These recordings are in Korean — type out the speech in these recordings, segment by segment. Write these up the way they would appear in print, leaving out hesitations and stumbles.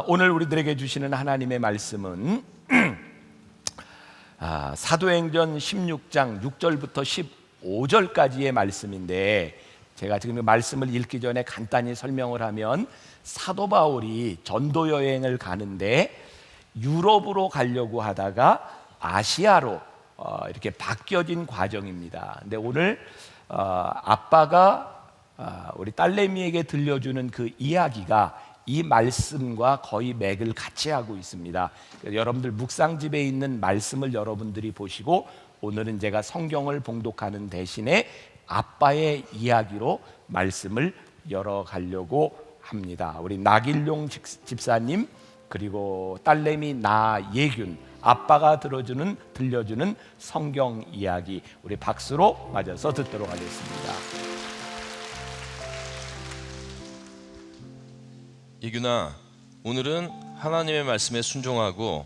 오늘 우리들에게 주시는 하나님의 말씀은 사도행전 16장 6절부터 15절까지의 말씀인데, 제가 지금 이 말씀을 읽기 전에 간단히 설명을 하면, 사도 바울이 전도 여행을 가는데 유럽으로 가려고 하다가 아시아로 이렇게 바뀌어진 과정입니다. 근데 오늘 아빠가 우리 딸내미에게 들려주는 그 이야기가 이 말씀과 거의 맥을 같이 하고 있습니다. 여러분들 묵상집에 있는 말씀을 여러분들이 보시고, 오늘은 제가 성경을 봉독하는 대신에 아빠의 이야기로 말씀을 열어가려고 합니다. 우리 나길용 집사님, 그리고 딸내미 나예균, 아빠가 들려주는 성경 이야기, 우리 박수로 맞아서 듣도록 하겠습니다. 예균아, 오늘은 하나님의 말씀에 순종하고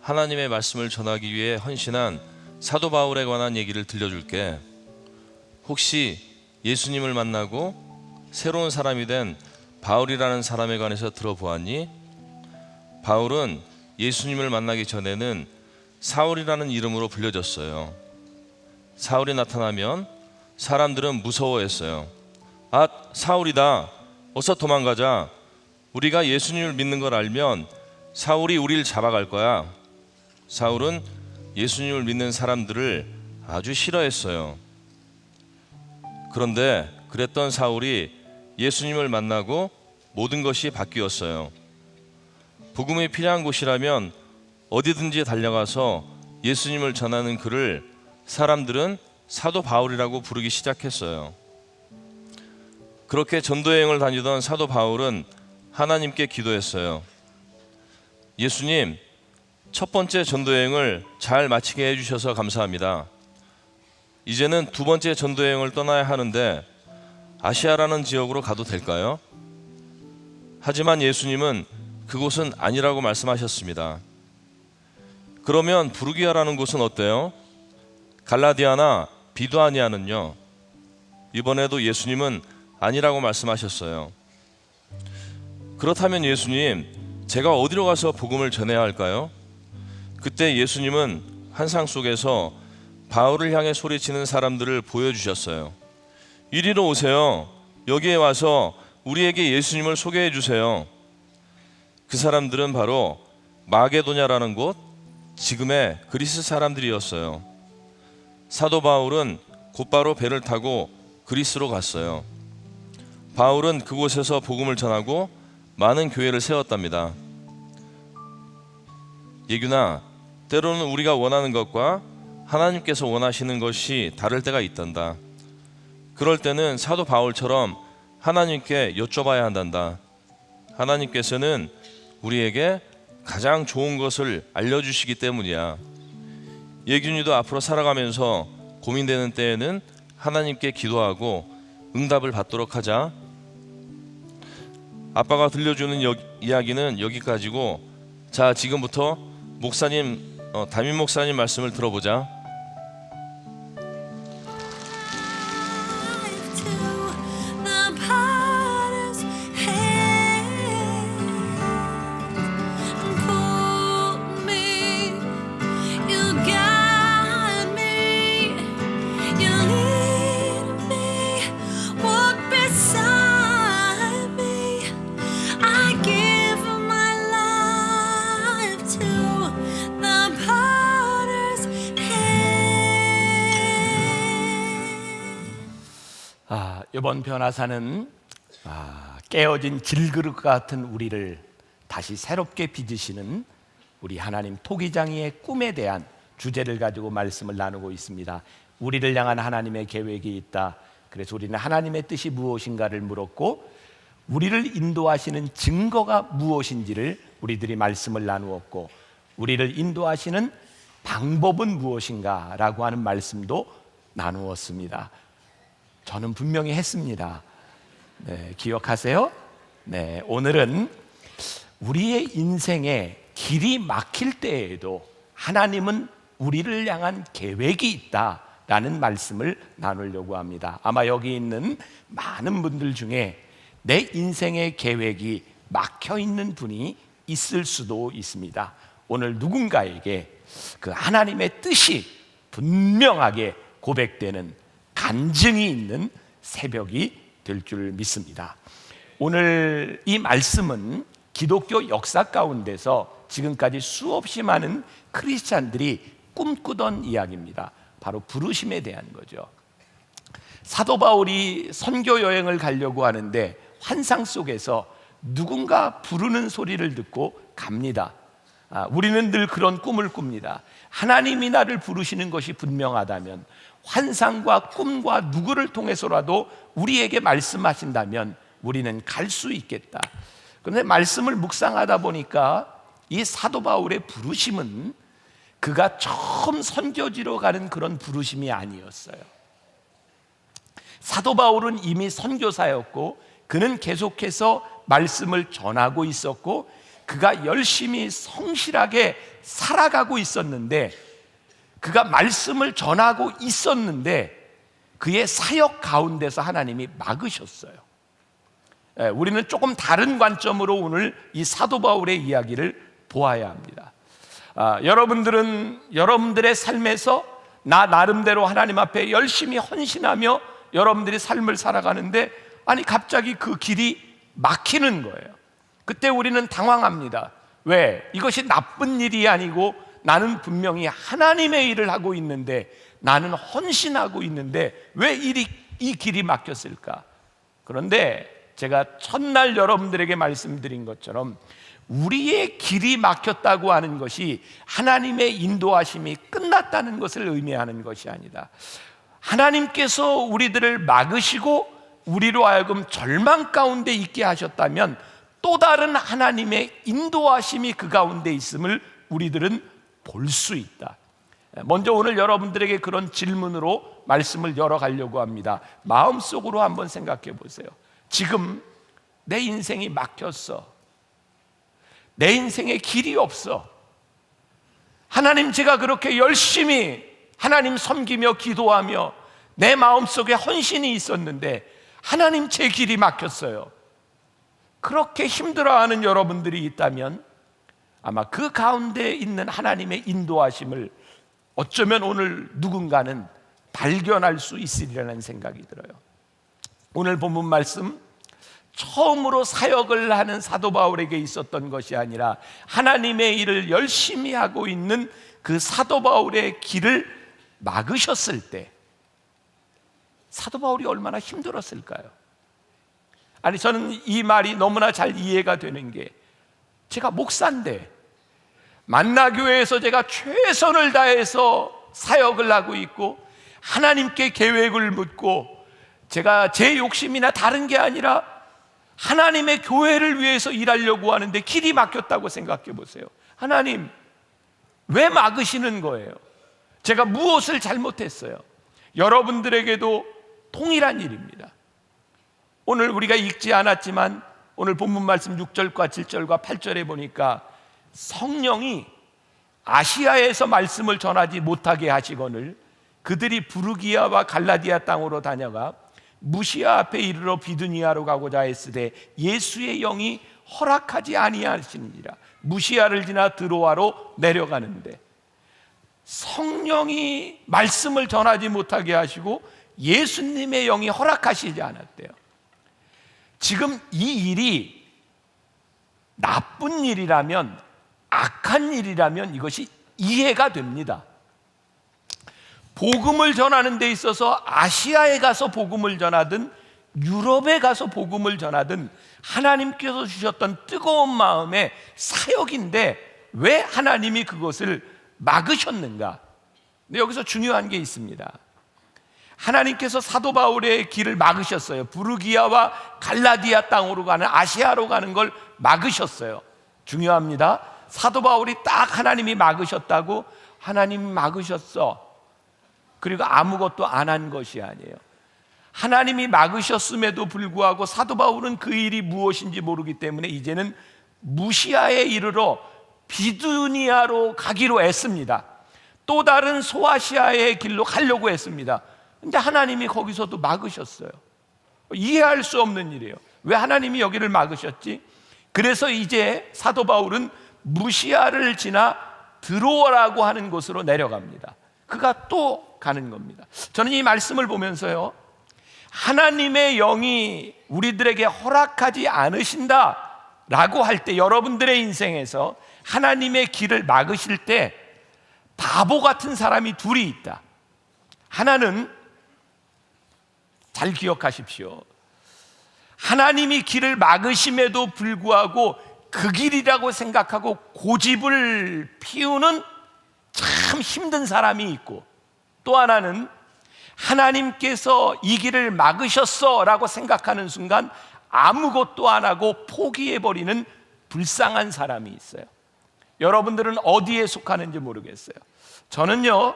하나님의 말씀을 전하기 위해 헌신한 사도 바울에 관한 얘기를 들려줄게. 혹시 예수님을 만나고 새로운 사람이 된 바울이라는 사람에 관해서 들어보았니? 바울은 예수님을 만나기 전에는 사울이라는 이름으로 불려졌어요. 사울이 나타나면 사람들은 무서워했어요. 아, 사울이다. 어서 도망가자. 우리가 예수님을 믿는 걸 알면 사울이 우리를 잡아갈 거야. 사울은 예수님을 믿는 사람들을 아주 싫어했어요. 그런데 그랬던 사울이 예수님을 만나고 모든 것이 바뀌었어요. 복음이 필요한 곳이라면 어디든지 달려가서 예수님을 전하는 그를 사람들은 사도 바울이라고 부르기 시작했어요. 그렇게 전도여행을 다니던 사도 바울은 하나님께 기도했어요. 예수님, 첫 번째 전도여행을 잘 마치게 해주셔서 감사합니다. 이제는 두 번째 전도여행을 떠나야 하는데 아시아라는 지역으로 가도 될까요? 하지만 예수님은 그곳은 아니라고 말씀하셨습니다. 그러면 부르기아라는 곳은 어때요? 갈라디아나 비두아니아는요? 이번에도 예수님은 아니라고 말씀하셨어요. 그렇다면 예수님, 제가 어디로 가서 복음을 전해야 할까요? 그때 예수님은 환상 속에서 바울을 향해 소리치는 사람들을 보여주셨어요. 이리로 오세요. 여기에 와서 우리에게 예수님을 소개해 주세요. 그 사람들은 바로 마게도냐라는 곳, 지금의 그리스 사람들이었어요. 사도 바울은 곧바로 배를 타고 그리스로 갔어요. 바울은 그곳에서 복음을 전하고 많은 교회를 세웠답니다. 예균아, 때로는 우리가 원하는 것과 하나님께서 원하시는 것이 다를 때가 있단다. 그럴 때는 사도 바울처럼 하나님께 여쭤봐야 한단다. 하나님께서는 우리에게 가장 좋은 것을 알려주시기 때문이야. 예균이도 앞으로 살아가면서 고민되는 때에는 하나님께 기도하고 응답을 받도록 하자. 아빠가 들려주는 이야기는 여기까지고, 자, 지금부터 담임 목사님 말씀을 들어보자. 이번 변화사는 깨어진 질그릇 같은 우리를 다시 새롭게 빚으시는 우리 하나님 토기장이의 꿈에 대한 주제를 가지고 말씀을 나누고 있습니다. 우리를 향한 하나님의 계획이 있다. 그래서 우리는 하나님의 뜻이 무엇인가를 물었고, 우리를 인도하시는 증거가 무엇인지를 우리들이 말씀을 나누었고, 우리를 인도하시는 방법은 무엇인가라고 하는 말씀도 나누었습니다. 저는 분명히 했습니다. 네, 기억하세요? 네, 오늘은 우리의 인생에 길이 막힐 때에도 하나님은 우리를 향한 계획이 있다라는 말씀을 나누려고 합니다. 아마 여기 있는 많은 분들 중에 내 인생의 계획이 막혀 있는 분이 있을 수도 있습니다. 오늘 누군가에게 그 하나님의 뜻이 분명하게 고백되는 간증이 있는 새벽이 될 줄 믿습니다. 오늘 이 말씀은 기독교 역사 가운데서 지금까지 수없이 많은 크리스찬들이 꿈꾸던 이야기입니다. 바로 부르심에 대한 거죠. 사도 바울이 선교 여행을 가려고 하는데 환상 속에서 누군가 부르는 소리를 듣고 갑니다. 우리는 늘 그런 꿈을 꿉니다. 하나님이 나를 부르시는 것이 분명하다면, 환상과 꿈과 누구를 통해서라도 우리에게 말씀하신다면 우리는 갈 수 있겠다. 그런데 말씀을 묵상하다 보니까 이 사도 바울의 부르심은 그가 처음 선교지로 가는 그런 부르심이 아니었어요. 사도 바울은 이미 선교사였고 그는 계속해서 말씀을 전하고 있었고 그가 열심히 성실하게 살아가고 있었는데, 그가 말씀을 전하고 있었는데 그의 사역 가운데서 하나님이 막으셨어요. 우리는 조금 다른 관점으로 오늘 이 사도 바울의 이야기를 보아야 합니다. 여러분들은 여러분들의 삶에서 나 나름대로 하나님 앞에 열심히 헌신하며 여러분들이 삶을 살아가는데, 아니 갑자기 그 길이 막히는 거예요. 그때 우리는 당황합니다. 왜? 이것이 나쁜 일이 아니고 나는 분명히 하나님의 일을 하고 있는데, 나는 헌신하고 있는데 왜 이 길이 막혔을까? 그런데 제가 첫날 여러분들에게 말씀드린 것처럼 우리의 길이 막혔다고 하는 것이 하나님의 인도하심이 끝났다는 것을 의미하는 것이 아니다. 하나님께서 우리들을 막으시고 우리로 하여금 절망 가운데 있게 하셨다면 또 다른 하나님의 인도하심이 그 가운데 있음을 우리들은 볼 수 있다. 먼저 오늘 여러분들에게 그런 질문으로 말씀을 열어가려고 합니다. 마음속으로 한번 생각해 보세요. 지금 내 인생이 막혔어. 내 인생에 길이 없어. 하나님, 제가 그렇게 열심히 하나님 섬기며 기도하며 내 마음속에 헌신이 있었는데 하나님, 제 길이 막혔어요. 그렇게 힘들어하는 여러분들이 있다면 아마 그 가운데 있는 하나님의 인도하심을 어쩌면 오늘 누군가는 발견할 수 있으리라는 생각이 들어요. 오늘 본문 말씀, 처음으로 사역을 하는 사도 바울에게 있었던 것이 아니라 하나님의 일을 열심히 하고 있는 그 사도 바울의 길을 막으셨을 때 사도 바울이 얼마나 힘들었을까요? 아니, 저는 이 말이 너무나 잘 이해가 되는 게, 제가 목사인데 만나교회에서 제가 최선을 다해서 사역을 하고 있고 하나님께 계획을 묻고, 제가 제 욕심이나 다른 게 아니라 하나님의 교회를 위해서 일하려고 하는데 길이 막혔다고 생각해 보세요. 하나님, 왜 막으시는 거예요? 제가 무엇을 잘못했어요? 여러분들에게도 동일한 일입니다. 오늘 우리가 읽지 않았지만 오늘 본문 말씀 6절과 7절과 8절에 보니까 성령이 아시아에서 말씀을 전하지 못하게 하시거늘 그들이 부르기아와 갈라디아 땅으로 다녀가 무시아 앞에 이르러 비두니아로 가고자 했으되 예수의 영이 허락하지 아니하시니라. 무시아를 지나 드로아로 내려가는데 성령이 말씀을 전하지 못하게 하시고 예수님의 영이 허락하시지 않았대요. 지금 이 일이 나쁜 일이라면, 악한 일이라면 이것이 이해가 됩니다. 복음을 전하는 데 있어서 아시아에 가서 복음을 전하든 유럽에 가서 복음을 전하든 하나님께서 주셨던 뜨거운 마음의 사역인데 왜 하나님이 그것을 막으셨는가? 근데 여기서 중요한 게 있습니다. 하나님께서 사도 바울의 길을 막으셨어요. 부르기아와 갈라디아 땅으로 가는, 아시아로 가는 걸 막으셨어요. 중요합니다. 사도 바울이 딱 하나님이 막으셨다고, 하나님이 막으셨어, 그리고 아무것도 안 한 것이 아니에요. 하나님이 막으셨음에도 불구하고 사도 바울은 그 일이 무엇인지 모르기 때문에 이제는 무시아에 이르러 비두니아로 가기로 했습니다. 또 다른 소아시아의 길로 가려고 했습니다. 근데 하나님이 거기서도 막으셨어요. 이해할 수 없는 일이에요. 왜 하나님이 여기를 막으셨지? 그래서 이제 사도 바울은 무시아를 지나 드로아라고 하는 곳으로 내려갑니다. 그가 또 가는 겁니다. 저는 이 말씀을 보면서요, 하나님의 영이 우리들에게 허락하지 않으신다라고 할 때, 여러분들의 인생에서 하나님의 길을 막으실 때 바보 같은 사람이 둘이 있다. 하나는, 잘 기억하십시오, 하나님이 길을 막으심에도 불구하고 그 길이라고 생각하고 고집을 피우는 참 힘든 사람이 있고, 또 하나는 하나님께서 이 길을 막으셨어 라고 생각하는 순간 아무것도 안 하고 포기해버리는 불쌍한 사람이 있어요. 여러분들은 어디에 속하는지 모르겠어요. 저는요,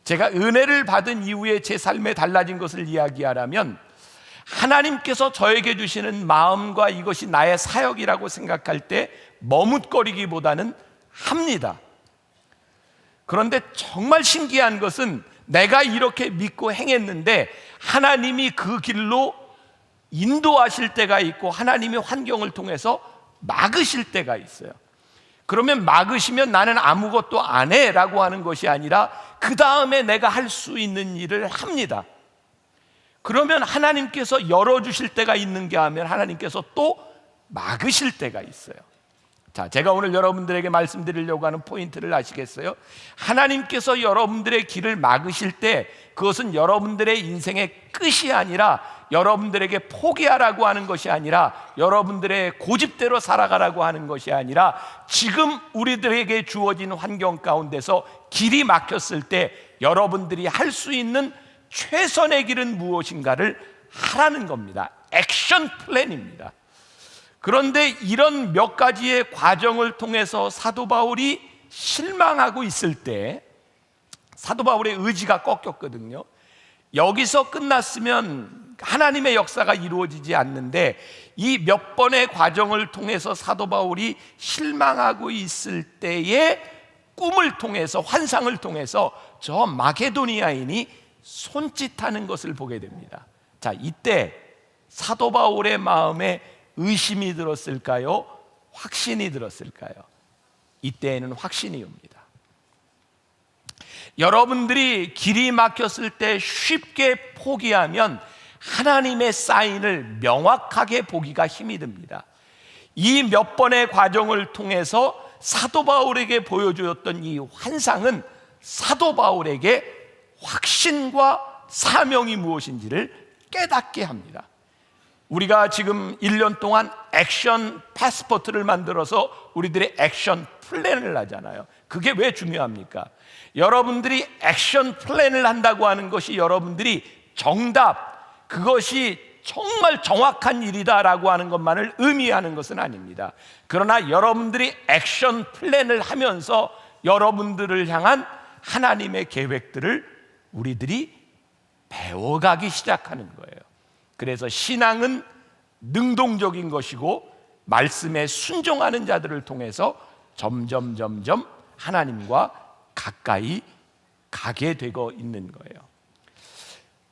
제가 은혜를 받은 이후에 제 삶에 달라진 것을 이야기하라면, 하나님께서 저에게 주시는 마음과 이것이 나의 사역이라고 생각할 때 머뭇거리기보다는 합니다. 그런데 정말 신기한 것은 내가 이렇게 믿고 행했는데 하나님이 그 길로 인도하실 때가 있고 하나님이 환경을 통해서 막으실 때가 있어요. 그러면 막으시면 나는 아무것도 안 해 라고 하는 것이 아니라 그 다음에 내가 할 수 있는 일을 합니다. 그러면 하나님께서 열어주실 때가 있는게 하면 하나님께서 또 막으실 때가 있어요. 자, 제가 오늘 여러분들에게 말씀드리려고 하는 포인트를 아시겠어요? 하나님께서 여러분들의 길을 막으실 때 그것은 여러분들의 인생의 끝이 아니라, 여러분들에게 포기하라고 하는 것이 아니라, 여러분들의 고집대로 살아가라고 하는 것이 아니라, 지금 우리들에게 주어진 환경 가운데서 길이 막혔을 때 여러분들이 할 수 있는 최선의 길은 무엇인가를 하라는 겁니다. 액션 플랜입니다. 그런데 이런 몇 가지의 과정을 통해서 사도 바울이 실망하고 있을 때 사도 바울의 의지가 꺾였거든요. 여기서 끝났으면 하나님의 역사가 이루어지지 않는데, 이 몇 번의 과정을 통해서 사도 바울이 실망하고 있을 때의 꿈을 통해서, 환상을 통해서 저 마게도니아인이 손짓하는 것을 보게 됩니다. 자, 이때 사도 바울의 마음에 의심이 들었을까요? 확신이 들었을까요? 이때에는 확신이 옵니다. 여러분들이 길이 막혔을 때 쉽게 포기하면 하나님의 사인을 명확하게 보기가 힘이 듭니다. 이 몇 번의 과정을 통해서 사도 바울에게 보여주었던 이 환상은 사도 바울에게 확신과 사명이 무엇인지를 깨닫게 합니다. 우리가 지금 1년 동안 액션 패스포트를 만들어서 우리들의 액션 플랜을 하잖아요. 그게 왜 중요합니까? 여러분들이 액션 플랜을 한다고 하는 것이 여러분들이 정답, 그것이 정말 정확한 일이다라고 하는 것만을 의미하는 것은 아닙니다. 그러나 여러분들이 액션 플랜을 하면서 여러분들을 향한 하나님의 계획들을 우리들이 배워가기 시작하는 거예요. 그래서 신앙은 능동적인 것이고 말씀에 순종하는 자들을 통해서 점점 하나님과 가까이 가게 되고 있는 거예요.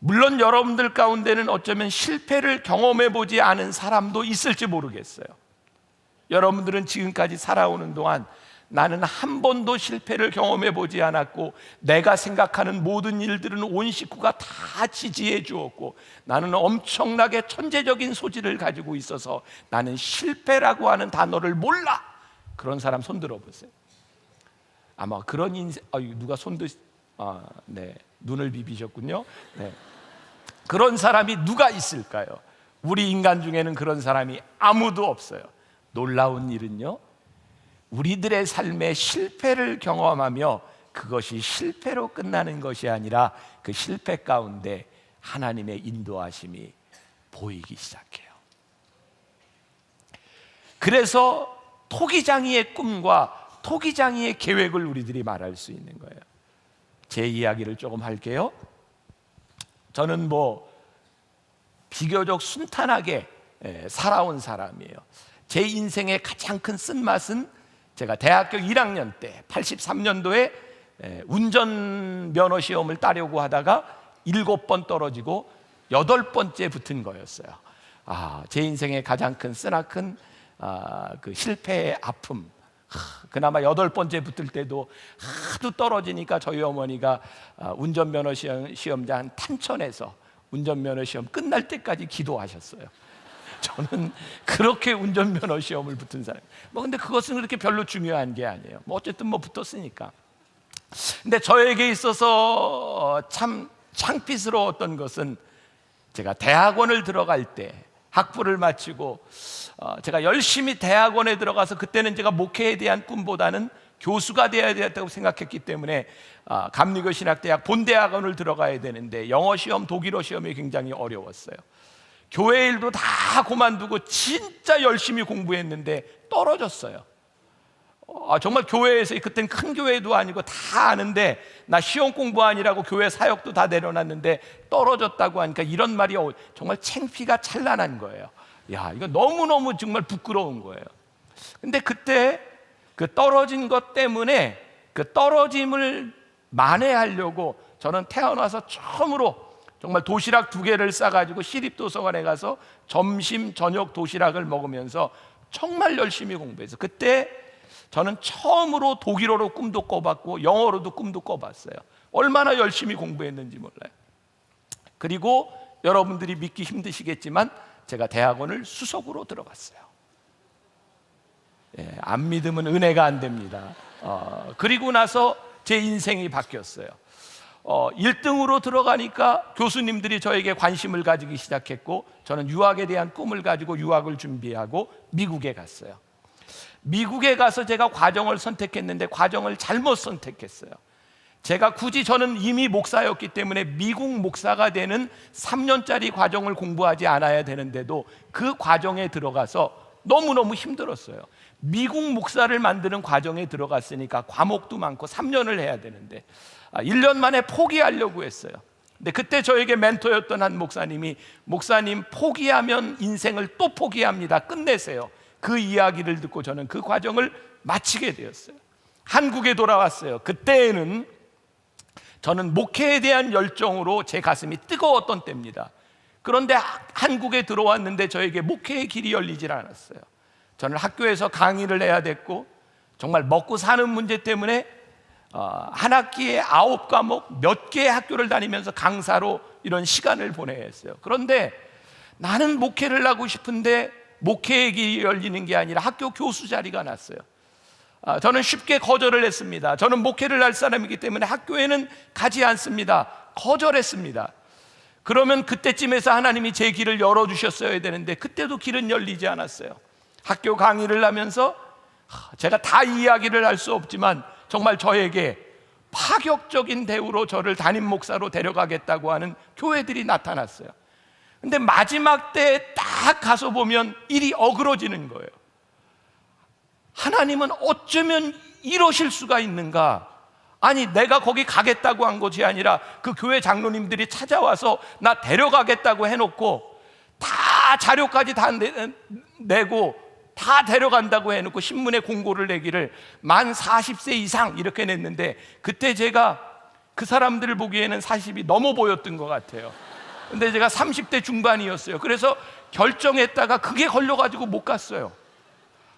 물론 여러분들 가운데는 어쩌면 실패를 경험해 보지 않은 사람도 있을지 모르겠어요. 여러분들은 지금까지 살아오는 동안 나는 한 번도 실패를 경험해 보지 않았고, 내가 생각하는 모든 일들은 온 식구가 다 지지해 주었고, 나는 엄청나게 천재적인 소질을 가지고 있어서 나는 실패라고 하는 단어를 몰라. 그런 사람 손 들어보세요. 아마 그런 인생, 누가 네, 눈을 비비셨군요. 네. 그런 사람이 누가 있을까요? 우리 인간 중에는 그런 사람이 아무도 없어요. 놀라운 일은요, 우리들의 삶에 실패를 경험하며 그것이 실패로 끝나는 것이 아니라 그 실패 가운데 하나님의 인도하심이 보이기 시작해요. 그래서 토기장이의 꿈과 토기장이의 계획을 우리들이 말할 수 있는 거예요. 제 이야기를 조금 할게요. 저는 비교적 순탄하게 살아온 사람이에요. 제 인생의 가장 큰 쓴맛은 제가 대학교 1학년 때 83년도에 운전면허 시험을 따려고 하다가 7번 떨어지고 8번째 붙은 거였어요. 제 인생의 가장 큰 쓰나큰 그 실패의 아픔, 그나마 8번째 붙을 때도 하도 떨어지니까 저희 어머니가 운전면허 시험장 탄천에서 운전면허 시험 끝날 때까지 기도하셨어요. 저는 그렇게 운전면허 시험을 붙은 사람. 근데 그것은 그렇게 별로 중요한 게 아니에요. 어쨌든 붙었으니까. 근데 저에게 있어서 참 창피스러웠던 것은 제가 대학원을 들어갈 때 학부를 마치고 제가 열심히 대학원에 들어가서 그때는 제가 목회에 대한 꿈보다는 교수가 되어야 되었다고 생각했기 때문에 감리교신학대학 본대학원을 들어가야 되는데 영어 시험, 독일어 시험이 굉장히 어려웠어요. 교회 일도 다 그만두고 진짜 열심히 공부했는데 떨어졌어요. 정말 교회에서, 그때는 큰 교회도 아니고 다 아는데 나 시험 공부하니라고 교회 사역도 다 내려놨는데 떨어졌다고 하니까 이런 말이 정말 창피가 찬란한 거예요. 야, 이거 너무너무 정말 부끄러운 거예요. 근데 그때 그 떨어진 것 때문에 그 떨어짐을 만회하려고 저는 태어나서 처음으로 정말 도시락 2개를 싸가지고 시립도서관에 가서 점심, 저녁 도시락을 먹으면서 정말 열심히 공부해서 그때 저는 처음으로 독일어로 꿈도 꿔봤고 영어로도 꿈도 꿔봤어요. 얼마나 열심히 공부했는지 몰라요. 그리고 여러분들이 믿기 힘드시겠지만 제가 대학원을 수석으로 들어갔어요. 안 믿으면 은혜가 안 됩니다. 그리고 나서 제 인생이 바뀌었어요. 1등으로 들어가니까 교수님들이 저에게 관심을 가지기 시작했고 저는 유학에 대한 꿈을 가지고 유학을 준비하고 미국에 갔어요. 미국에 가서 제가 과정을 선택했는데 과정을 잘못 선택했어요. 제가 굳이, 저는 이미 목사였기 때문에 미국 목사가 되는 3년짜리 과정을 공부하지 않아야 되는데도 그 과정에 들어가서 너무너무 힘들었어요. 미국 목사를 만드는 과정에 들어갔으니까 과목도 많고 3년을 해야 되는데 1년 만에 포기하려고 했어요. 근데 그때 저에게 멘토였던 한 목사님이, 목사님 포기하면 인생을 또 포기합니다, 끝내세요. 그 이야기를 듣고 저는 그 과정을 마치게 되었어요. 한국에 돌아왔어요. 그때에는 저는 목회에 대한 열정으로 제 가슴이 뜨거웠던 때입니다. 그런데 한국에 들어왔는데 저에게 목회의 길이 열리질 않았어요. 저는 학교에서 강의를 해야 됐고 정말 먹고 사는 문제 때문에 한 학기에 9과목 몇 개의 학교를 다니면서 강사로 이런 시간을 보내야 했어요. 그런데 나는 목회를 하고 싶은데 목회의 길이 열리는 게 아니라 학교 교수 자리가 났어요. 저는 쉽게 거절을 했습니다. 저는 목회를 할 사람이기 때문에 학교에는 가지 않습니다. 거절했습니다. 그러면 그때쯤에서 하나님이 제 길을 열어주셨어야 되는데 그때도 길은 열리지 않았어요. 학교 강의를 하면서 제가 다 이야기를 할 수 없지만 정말 저에게 파격적인 대우로 저를 담임 목사로 데려가겠다고 하는 교회들이 나타났어요. 근데 마지막 때에 딱 가서 보면 일이 어그러지는 거예요. 하나님은 어쩌면 이러실 수가 있는가? 아니, 내가 거기 가겠다고 한 것이 아니라 그 교회 장로님들이 찾아와서 나 데려가겠다고 해놓고 다 자료까지 다 내고 다 데려간다고 해놓고 신문에 공고를 내기를 만 40세 이상 이렇게 냈는데 그때 제가 그 사람들을 보기에는 40이 넘어 보였던 것 같아요. 근데 제가 30대 중반이었어요. 그래서 결정했다가 그게 걸려가지고 못 갔어요.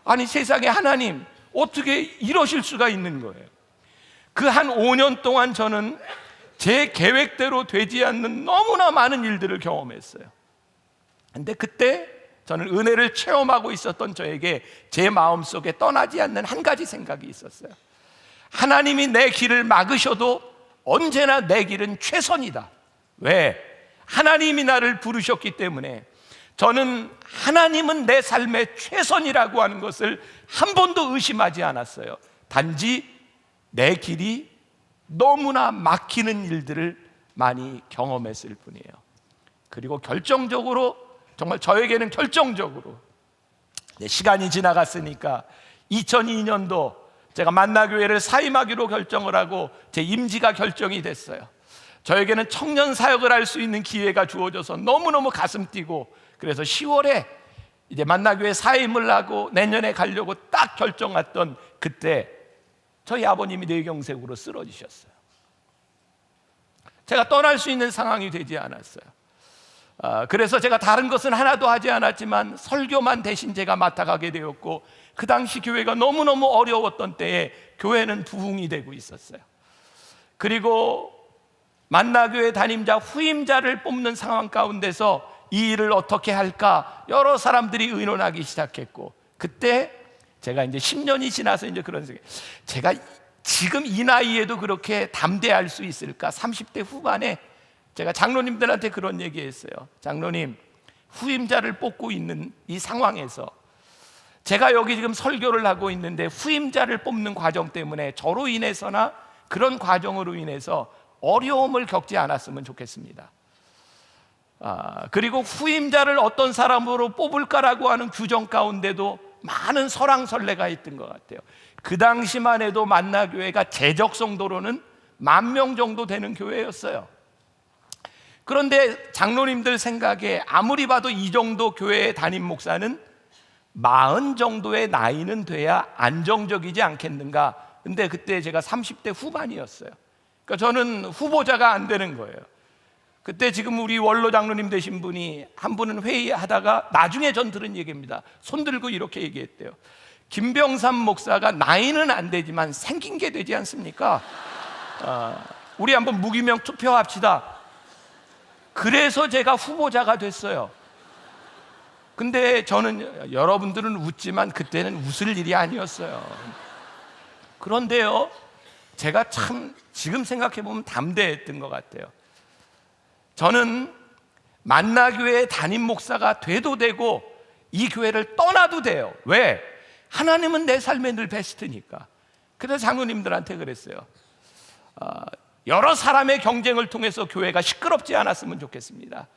아니, 세상에 하나님 어떻게 이러실 수가 있는 거예요. 그 한 5년 동안 저는 제 계획대로 되지 않는 너무나 많은 일들을 경험했어요. 근데 그때 저는 은혜를 체험하고 있었던 저에게 제 마음속에 떠나지 않는 한 가지 생각이 있었어요. 하나님이 내 길을 막으셔도 언제나 내 길은 최선이다. 왜? 하나님이 나를 부르셨기 때문에. 저는 하나님은 내 삶의 최선이라고 하는 것을 한 번도 의심하지 않았어요. 단지 내 길이 너무나 막히는 일들을 많이 경험했을 뿐이에요. 그리고 결정적으로, 정말 저에게는 결정적으로 시간이 지나갔으니까 2002년도 제가 만나교회를 사임하기로 결정을 하고 제 임지가 결정이 됐어요. 저에게는 청년 사역을 할 수 있는 기회가 주어져서 너무너무 가슴 뛰고, 그래서 10월에 이제 만나교회 사임을 하고 내년에 가려고 딱 결정했던 그때 저희 아버님이 뇌경색으로 쓰러지셨어요. 제가 떠날 수 있는 상황이 되지 않았어요. 그래서 제가 다른 것은 하나도 하지 않았지만 설교만 대신 제가 맡아가게 되었고, 그 당시 교회가 너무너무 어려웠던 때에 교회는 부흥이 되고 있었어요. 그리고 만나교회 담임자 후임자를 뽑는 상황 가운데서 이 일을 어떻게 할까 여러 사람들이 의논하기 시작했고, 그때 제가 이제 10년이 지나서 이제 그런 생각, 제가 지금 이 나이에도 그렇게 담대할 수 있을까? 30대 후반에 제가 장로님들한테 그런 얘기했어요. 장로님, 후임자를 뽑고 있는 이 상황에서 제가 여기 지금 설교를 하고 있는데 후임자를 뽑는 과정 때문에 저로 인해서나 그런 과정으로 인해서 어려움을 겪지 않았으면 좋겠습니다. 그리고 후임자를 어떤 사람으로 뽑을까라고 하는 규정 가운데도 많은 설왕설래가 있던 것 같아요. 그 당시만 해도 만나교회가 재적 성도로는 10,000명 정도 되는 교회였어요. 그런데 장로님들 생각에 아무리 봐도 이 정도 교회의 담임 목사는 40 정도의 나이는 돼야 안정적이지 않겠는가. 근데 그때 제가 30대 후반이었어요. 그러니까 저는 후보자가 안 되는 거예요. 그때 지금 우리 원로 장로님 되신 분이 한 분은 회의하다가 나중에 전 들은 얘기입니다. 손 들고 이렇게 얘기했대요. 김병삼 목사가 나이는 안 되지만 생긴 게 되지 않습니까? 우리 한번 무기명 투표합시다. 그래서 제가 후보자가 됐어요. 근데 저는, 여러분들은 웃지만 그때는 웃을 일이 아니었어요. 그런데요, 제가 참 지금 생각해보면 담대했던 것 같아요. 저는 만나교회 담임 목사가 돼도 되고 이 교회를 떠나도 돼요. 왜? 하나님은 내 삶에 늘 베스트니까. 그래서 장로님들한테 그랬어요. 여러 사람의 경쟁을 통해서 교회가 시끄럽지 않았으면 좋겠습니다.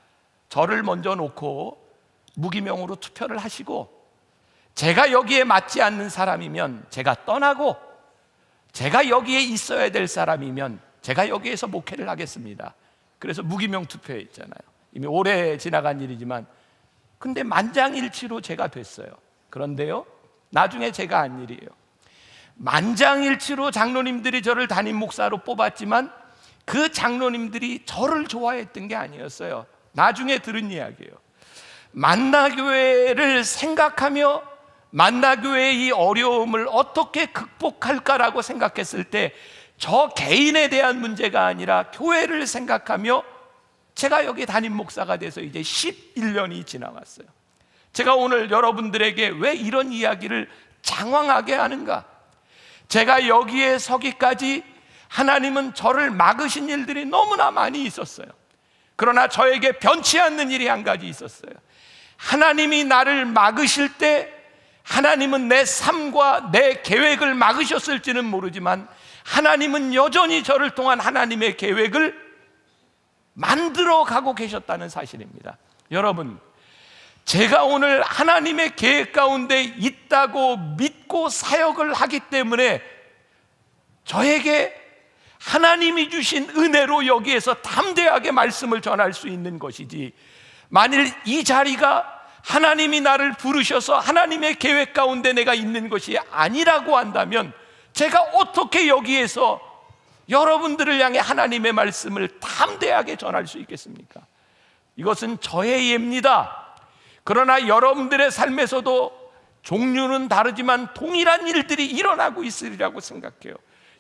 저를 먼저 놓고 무기명으로 투표를 하시고, 제가 여기에 맞지 않는 사람이면 제가 떠나고, 제가 여기에 있어야 될 사람이면 제가 여기에서 목회를 하겠습니다. 그래서 무기명 투표했잖아요. 이미 오래 지나간 일이지만, 근데 만장일치로 제가 됐어요. 그런데요, 나중에 제가 한 일이에요. 만장일치로 장로님들이 저를 담임 목사로 뽑았지만 그 장로님들이 저를 좋아했던 게 아니었어요. 나중에 들은 이야기예요. 만나교회를 생각하며 만나교회의 이 어려움을 어떻게 극복할까라고 생각했을 때 저 개인에 대한 문제가 아니라 교회를 생각하며 제가 여기 담임 목사가 돼서 이제 11년이 지나왔어요. 제가 오늘 여러분들에게 왜 이런 이야기를 장황하게 하는가? 제가 여기에 서기까지 하나님은 저를 막으신 일들이 너무나 많이 있었어요. 그러나 저에게 변치 않는 일이 한 가지 있었어요. 하나님이 나를 막으실 때 하나님은 내 삶과 내 계획을 막으셨을지는 모르지만 하나님은 여전히 저를 통한 하나님의 계획을 만들어 가고 계셨다는 사실입니다. 여러분, 제가 오늘 하나님의 계획 가운데 있다고 믿고 사역을 하기 때문에 저에게 하나님이 주신 은혜로 여기에서 담대하게 말씀을 전할 수 있는 것이지, 만일 이 자리가 하나님이 나를 부르셔서 하나님의 계획 가운데 내가 있는 것이 아니라고 한다면 제가 어떻게 여기에서 여러분들을 향해 하나님의 말씀을 담대하게 전할 수 있겠습니까? 이것은 저의 예입니다. 그러나 여러분들의 삶에서도 종류는 다르지만 동일한 일들이 일어나고 있으리라고 생각해요.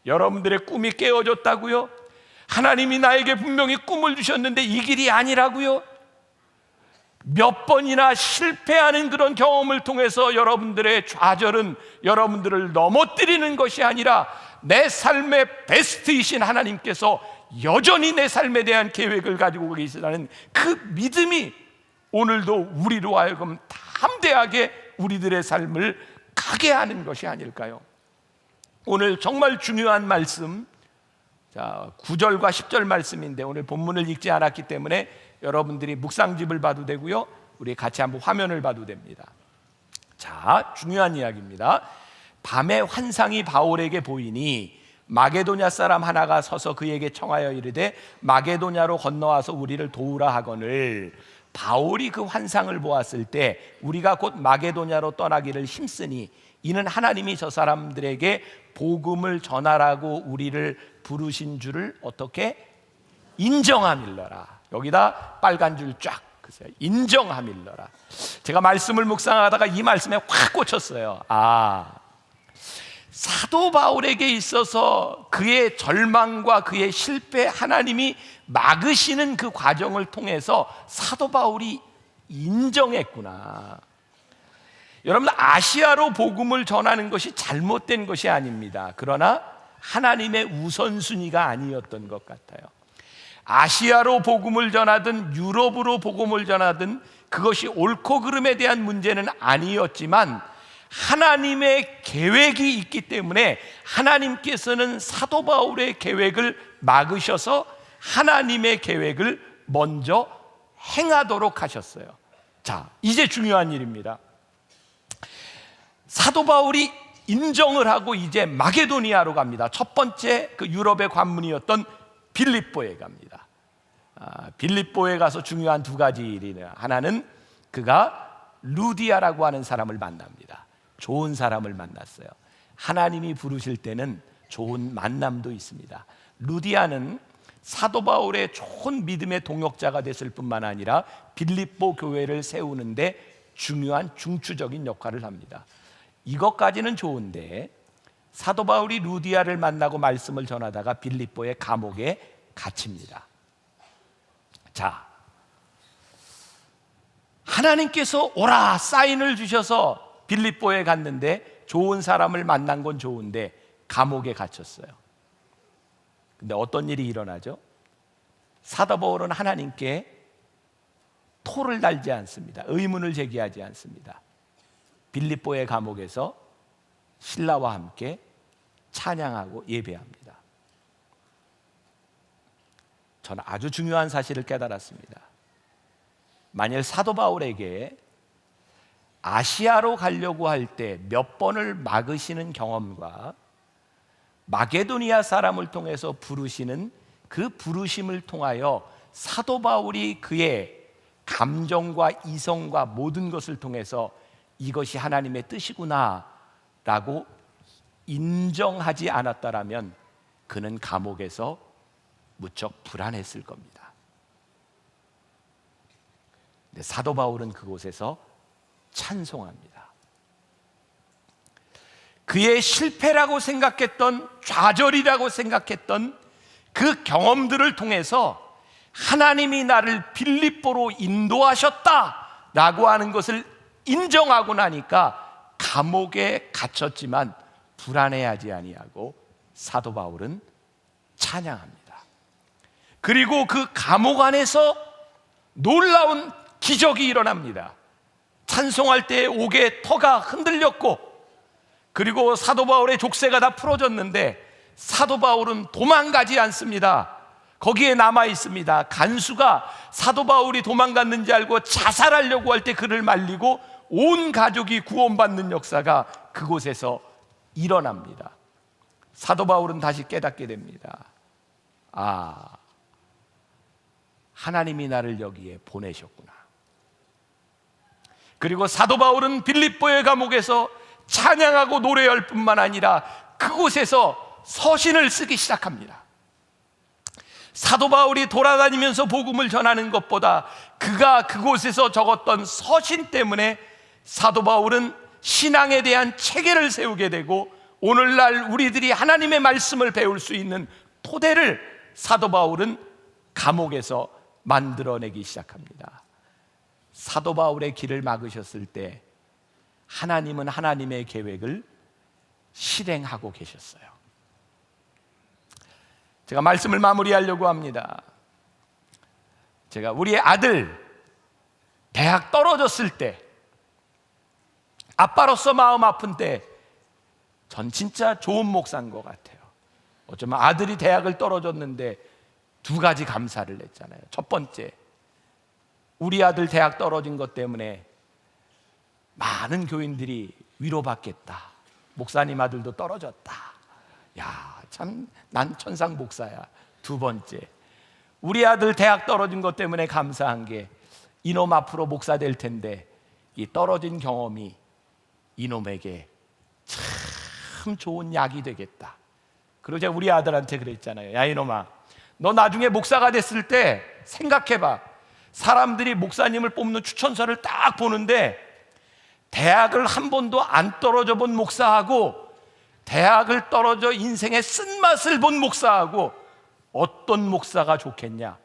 여러분들의 꿈이 깨어졌다고요? 하나님이 나에게 분명히 꿈을 주셨는데 이 길이 아니라고요? 몇 번이나 실패하는 그런 경험을 통해서 여러분들의 좌절은 여러분들을 넘어뜨리는 것이 아니라 내 삶의 베스트이신 하나님께서 여전히 내 삶에 대한 계획을 가지고 계시다는 그 믿음이 오늘도 우리로 하여금 담대하게 우리들의 삶을 가게 하는 것이 아닐까요? 오늘 정말 중요한 말씀, 9절과 10절 말씀인데 오늘 본문을 읽지 않았기 때문에 여러분들이 묵상집을 봐도 되고요, 우리 같이 한번 화면을 봐도 됩니다. 자, 중요한 이야기입니다. 밤에 환상이 바울에게 보이니 마게도냐 사람 하나가 서서 그에게 청하여 이르되 마게도냐로 건너와서 우리를 도우라 하거늘, 바울이 그 환상을 보았을 때 우리가 곧 마게도냐로 떠나기를 힘쓰니 이는 하나님이 저 사람들에게 복음을 전하라고 우리를 부르신 줄을 어떻게 인정함일러라. 여기다 빨간 줄 쫙 글쎄요, 인정함일러라. 제가 말씀을 묵상하다가 이 말씀에 확 꽂혔어요. 사도 바울에게 있어서 그의 절망과 그의 실패, 하나님이 막으시는 그 과정을 통해서 사도 바울이 인정했구나. 여러분, 아시아로 복음을 전하는 것이 잘못된 것이 아닙니다. 그러나 하나님의 우선순위가 아니었던 것 같아요. 아시아로 복음을 전하든 유럽으로 복음을 전하든 그것이 옳고 그름에 대한 문제는 아니었지만 하나님의 계획이 있기 때문에 하나님께서는 사도 바울의 계획을 막으셔서 하나님의 계획을 먼저 행하도록 하셨어요. 자, 이제 중요한 일입니다. 사도 바울이 인정을 하고 이제 마게도니아로 갑니다. 첫 번째 그 유럽의 관문이었던 빌립보에 갑니다. 빌립보에 가서 중요한 두 가지 일이, 하나는 그가 루디아라고 하는 사람을 만납니다. 좋은 사람을 만났어요. 하나님이 부르실 때는 좋은 만남도 있습니다. 루디아는 사도 바울의 좋은 믿음의 동역자가 됐을 뿐만 아니라 빌립보 교회를 세우는데 중요한 중추적인 역할을 합니다. 이것까지는 좋은데 사도 바울이 루디아를 만나고 말씀을 전하다가 빌립보의 감옥에 갇힙니다. 자, 하나님께서 오라 사인을 주셔서 빌립보에 갔는데 좋은 사람을 만난 건 좋은데 감옥에 갇혔어요. 근데 어떤 일이 일어나죠? 사도 바울은 하나님께 토를 달지 않습니다. 의문을 제기하지 않습니다. 빌립보의 감옥에서 신라와 함께 찬양하고 예배합니다. 저는 아주 중요한 사실을 깨달았습니다. 만일 사도 바울에게 아시아로 가려고 할 때 몇 번을 막으시는 경험과 마게도니아 사람을 통해서 부르시는 그 부르심을 통하여 사도 바울이 그의 감정과 이성과 모든 것을 통해서 이것이 하나님의 뜻이구나 라고 인정하지 않았다라면 그는 감옥에서 무척 불안했을 겁니다. 근데 사도 바울은 그곳에서 찬송합니다. 그의 실패라고 생각했던, 좌절이라고 생각했던 그 경험들을 통해서 하나님이 나를 빌립보로 인도하셨다라고 하는 것을 인정하고 나니까 감옥에 갇혔지만 불안해하지 아니하고 사도 바울은 찬양합니다. 그리고 그 감옥 안에서 놀라운 기적이 일어납니다. 찬송할 때 옥의 터가 흔들렸고, 그리고 사도 바울의 족쇄가 다 풀어졌는데 사도 바울은 도망가지 않습니다. 거기에 남아 있습니다. 간수가 사도 바울이 도망갔는지 알고 자살하려고 할 때 그를 말리고 온 가족이 구원받는 역사가 그곳에서 일어납니다. 사도 바울은 다시 깨닫게 됩니다. 하나님이 나를 여기에 보내셨구나. 그리고 사도 바울은 빌립보의 감옥에서 찬양하고 노래할 뿐만 아니라 그곳에서 서신을 쓰기 시작합니다. 사도 바울이 돌아다니면서 복음을 전하는 것보다 그가 그곳에서 적었던 서신 때문에 사도 바울은 신앙에 대한 체계를 세우게 되고 오늘날 우리들이 하나님의 말씀을 배울 수 있는 토대를 사도 바울은 감옥에서 만들어내기 시작합니다. 사도 바울의 길을 막으셨을 때 하나님은 하나님의 계획을 실행하고 계셨어요. 제가 말씀을 마무리하려고 합니다. 제가 우리 아들 대학 떨어졌을 때, 아빠로서 마음 아픈 때 전 진짜 좋은 목사인 것 같아요. 어쩌면 아들이 대학을 떨어졌는데 두 가지 감사를 했잖아요. 첫 번째, 우리 아들 대학 떨어진 것 때문에 많은 교인들이 위로받겠다. 목사님 아들도 떨어졌다. 야, 참 난 천상 목사야. 두 번째, 우리 아들 대학 떨어진 것 때문에 감사한 게 이놈 앞으로 목사 될 텐데 이 떨어진 경험이 이놈에게 참 좋은 약이 되겠다. 그리고 제가 우리 아들한테 그랬잖아요. 야, 이놈아, 너 나중에 목사가 됐을 때 생각해봐. 사람들이 목사님을 뽑는 추천서를 딱 보는데 대학을 한 번도 안 떨어져 본 목사하고 대학을 떨어져 인생의 쓴맛을 본 목사하고 어떤 목사가 좋겠냐?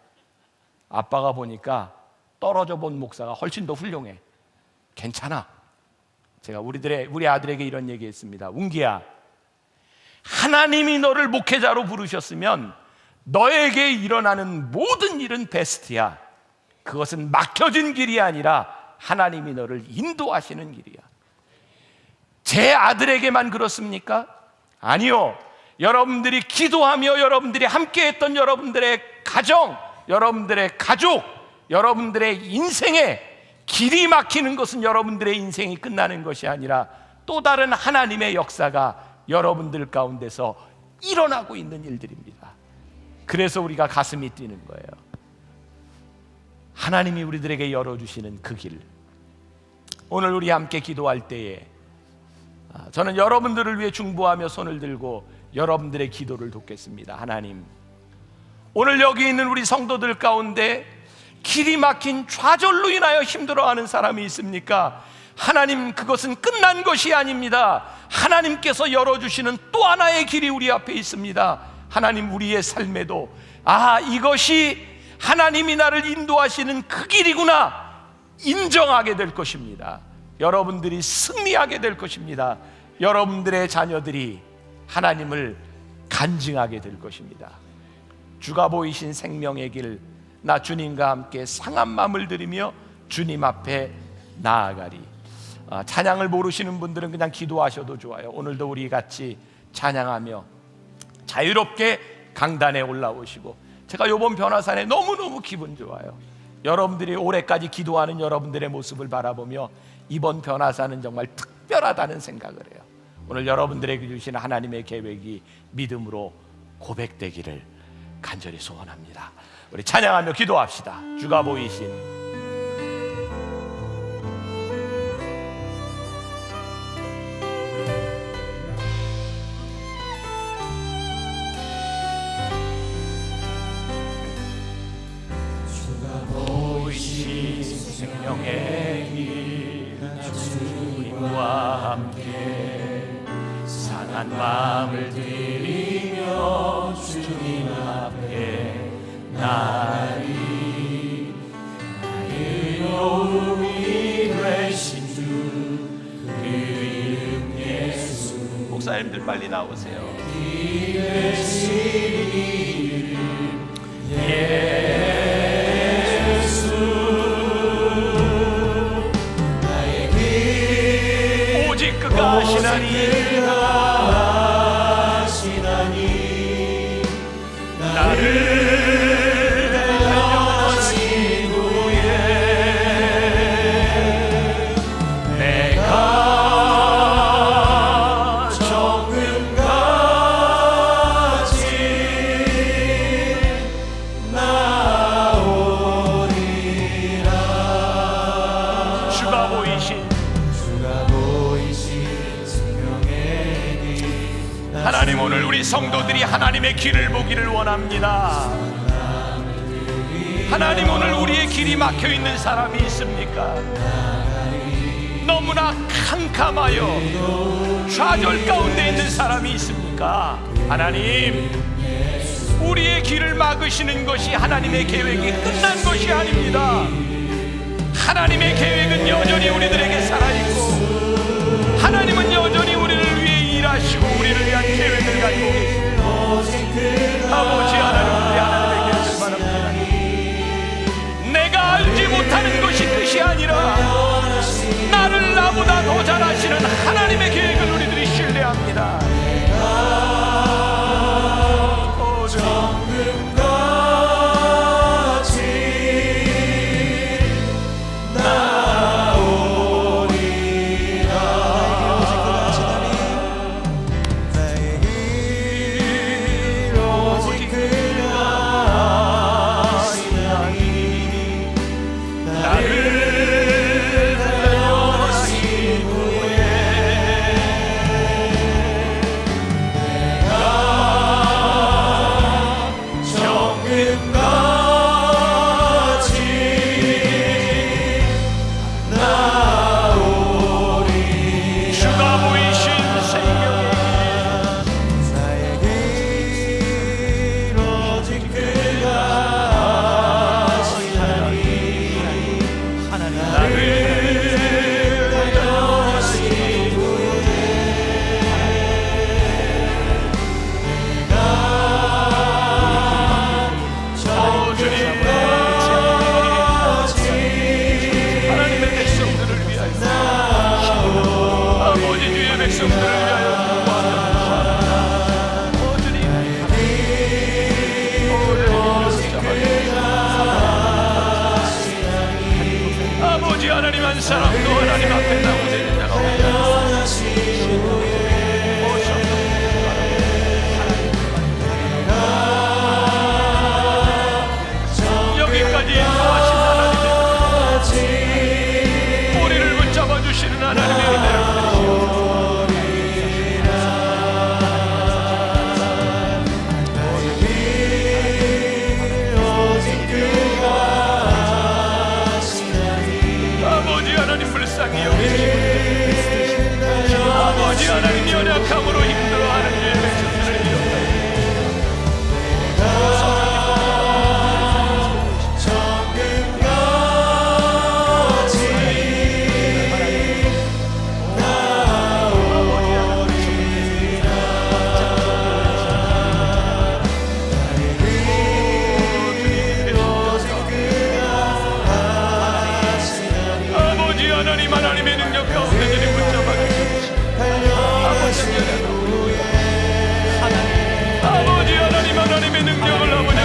아빠가 보니까 떨어져 본 목사가 훨씬 더 훌륭해. 괜찮아. 제가 우리 아들에게 이런 얘기했습니다. 운기야, 하나님이 너를 목회자로 부르셨으면 너에게 일어나는 모든 일은 베스트야. 그것은 막혀진 길이 아니라 하나님이 너를 인도하시는 길이야. 제 아들에게만 그렇습니까? 아니요. 여러분들이 기도하며 여러분들이 함께했던 여러분들의 가정, 여러분들의 가족, 여러분들의 인생에 길이 막히는 것은 여러분들의 인생이 끝나는 것이 아니라 또 다른 하나님의 역사가 여러분들 가운데서 일어나고 있는 일들입니다. 그래서 우리가 가슴이 뛰는 거예요. 하나님이 우리들에게 열어주시는 그 길. 오늘 우리 함께 기도할 때에 저는 여러분들을 위해 중보하며 손을 들고 여러분들의 기도를 돕겠습니다. 하나님, 오늘 여기 있는 우리 성도들 가운데 길이 막힌 좌절로 인하여 힘들어하는 사람이 있습니까? 하나님, 그것은 끝난 것이 아닙니다. 하나님께서 열어주시는 또 하나의 길이 우리 앞에 있습니다. 하나님, 우리의 삶에도 이것이 하나님이 나를 인도하시는 그 길이구나 인정하게 될 것입니다. 여러분들이 승리하게 될 것입니다. 여러분들의 자녀들이 하나님을 간증하게 될 것입니다. 주가 보이신 생명의 길, 나 주님과 함께 상한 마음을 들이며 주님 앞에 나아가리. 찬양을 모르시는 분들은 그냥 기도하셔도 좋아요. 오늘도 우리 같이 찬양하며 자유롭게 강단에 올라오시고, 제가 이번 변화산에 너무너무 기분 좋아요. 여러분들이 올해까지 기도하는 여러분들의 모습을 바라보며 이번 변화산은 정말 특별하다는 생각을 해요. 오늘 여러분들에게 주신 하나님의 계획이 믿음으로 고백되기를 간절히 소원합니다. 우리 찬양하며 기도합시다. 주가 보이신 생명의 길, 주님과 함께 상한 마음을 들이며 주님 앞에 나리. 의로움이 되신 주, 그 이름 예수. 목사님들 빨리 나오세요. 이 되신 이름 그가 하시나니 나를 데려가신 후에 내가 정금같이 나오리라. 주가 보이신 하나님, 오늘 우리 성도들이 하나님의 길을 보기를 원합니다. 하나님, 오늘 우리의 길이 막혀있는 사람이 있습니까? 너무나 캄캄하여 좌절 가운데 있는 사람이 있습니까? 하나님, 우리의 길을 막으시는 것이 하나님의 계획이 끝난 것이 아닙니다. 하나님의 계획은 여전히 우리들에게 살아있고, 하나님은 여전히 우리를 위해 일하시고 우리를 위한 계획을 가지고 계십니다. 아버지 하나님, 우리 하나님의 계획을 바랍니다. 내가 알지 못하는 것이 끝이 아니라 나를 나보다 더 잘하시는 하나님의 계획을 우리들이 신뢰합니다. 하나님의 능력을 아버지